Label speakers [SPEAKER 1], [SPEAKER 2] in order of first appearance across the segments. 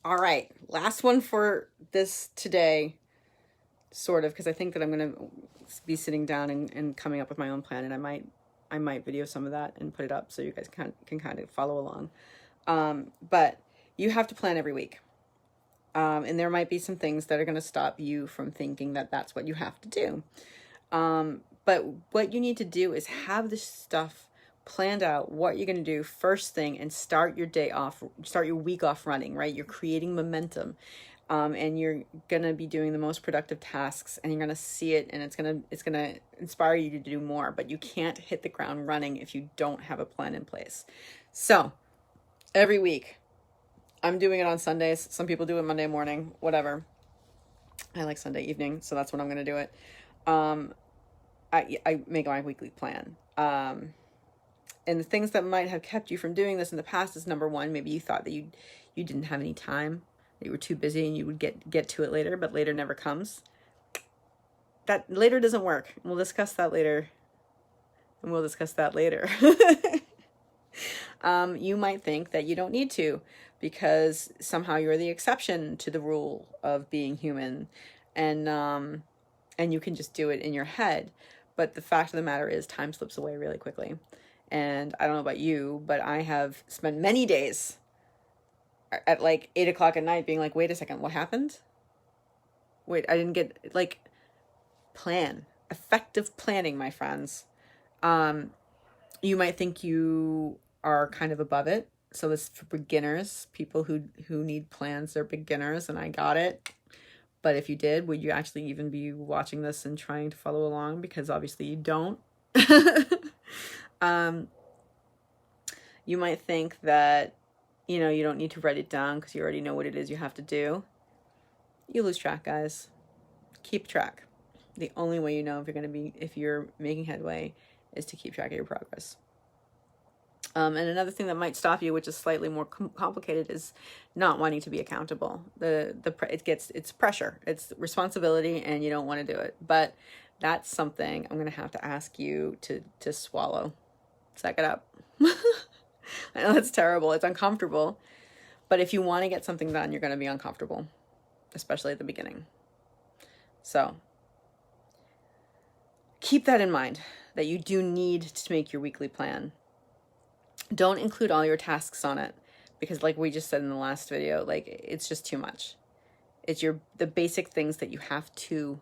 [SPEAKER 1] All right, last one for this today, sort of, because I think that I'm going to be sitting down and coming up with my own plan, and I might video some of that and put it up so you guys can kind of follow along. But you have to plan every week. And there might be some things that are going to stop you from thinking that that's what you have to do. But what you need to do is have this stuff planned out, what you're going to do first thing, and start your day off, start your week off running, right? You're creating momentum. And you're going to be doing the most productive tasks, and you're going to see it, and it's going to inspire you to do more. But you can't hit the ground running if you don't have a plan in place. So every week, I'm doing it on Sundays. Some people do it Monday morning, whatever. I like Sunday evening, so that's when I'm going to do it. I make my weekly plan. And the things that might have kept you from doing this in the past is, number one, maybe you thought that you didn't have any time, that you were too busy and you would get to it later, but later never comes. That later doesn't work. We'll discuss that later. And we'll discuss that later. You might think that you don't need to because somehow you're the exception to the rule of being human, and you can just do it in your head. But the fact of the matter is, time slips away really quickly. And I don't know about you, but I have spent many days at like 8 o'clock at night being like, wait a second, what happened? Wait, I didn't get, like, plan. Effective planning, my friends. You might think you are kind of above it. So this is for beginners, people who need plans. They're beginners, and I got it. But if you did, would you actually even be watching this and trying to follow along? Because obviously you don't. You might think that, you don't need to write it down because you already know what it is you have to do. You lose track, guys. Keep track. The only way you know if you're making headway is to keep track of your progress. And another thing that might stop you, which is slightly more complicated, is not wanting to be accountable. It's pressure, it's responsibility, and you don't want to do it. But that's something I'm going to have to ask you to swallow. Suck it up. I know that's terrible. It's uncomfortable. But if you want to get something done, you're going to be uncomfortable, especially at the beginning. So keep that in mind, that you do need to make your weekly plan. Don't include all your tasks on it, because like we just said in the last video, like, it's just too much. It's the basic things that you have to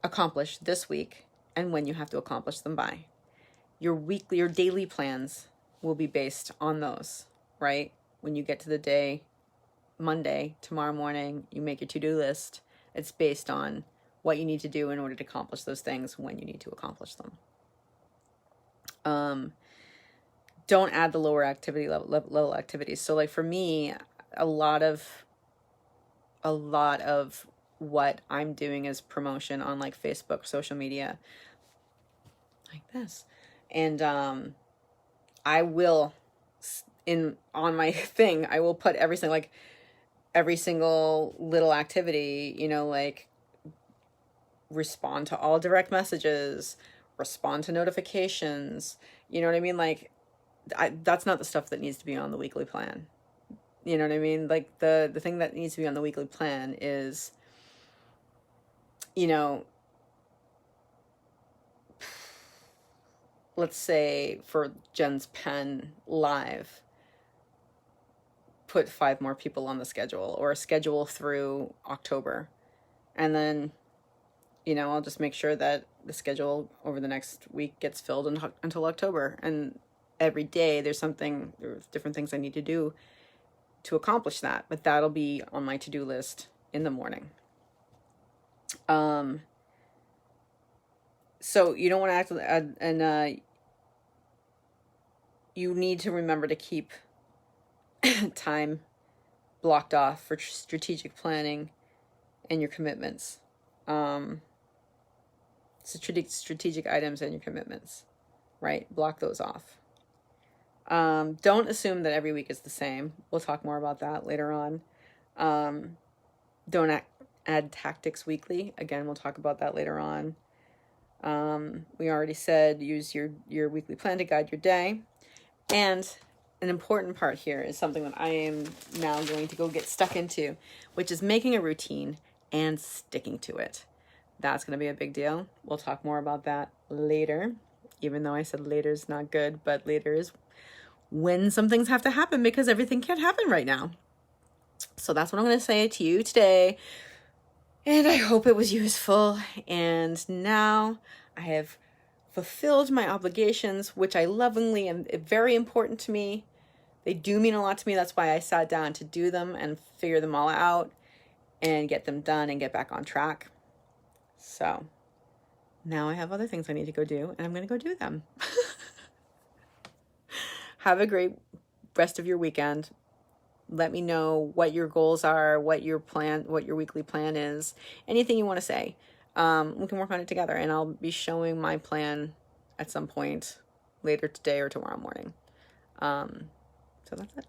[SPEAKER 1] accomplish this week and when you have to accomplish them by. Your daily plans will be based on those, right? When you get to the day, Monday, tomorrow morning, you make your to-do list. It's based on what you need to do in order to accomplish those things when you need to accomplish them. Don't add the lower activity level activities. So like for me, a lot of what I'm doing is promotion on like Facebook, social media, like this. And I will on my thing, I will put every single little activity, like respond to all direct messages, respond to notifications, you know what I mean? Like, that's not the stuff that needs to be on the weekly plan. You know what I mean? Like, the thing that needs to be on the weekly plan is, let's say for Jen's Pen Live, put 5 more people on the schedule, or a schedule through October. And then, I'll just make sure that the schedule over the next week gets filled until October. And every day there's different things I need to do to accomplish that, but that'll be on my to-do list in the morning. So you don't want to act, and you need to remember to keep time blocked off for strategic planning and your commitments. Strategic items and your commitments, right? Block those off. Don't assume that every week is the same. We'll talk more about that later on. Don't add tactics weekly. Again, we'll talk about that later on. We already said use your weekly plan to guide your day. And an important part here is something that I am now going to go get stuck into, which is making a routine and sticking to it. That's going to be a big deal. We'll talk more about that later, even though I said later is not good, but later is when some things have to happen because everything can't happen right now. So that's what I'm going to say to you today. And I hope it was useful. And now I have fulfilled my obligations, which I lovingly and very important to me. They do mean a lot to me. That's why I sat down to do them and figure them all out and get them done and get back on track. So now I have other things I need to go do, and I'm going to go do them. Have a great rest of your weekend. Let me know what your goals are, what your weekly plan is, anything you want to say. We can work on it together, and I'll be showing my plan at some point later today or tomorrow morning. So that's it.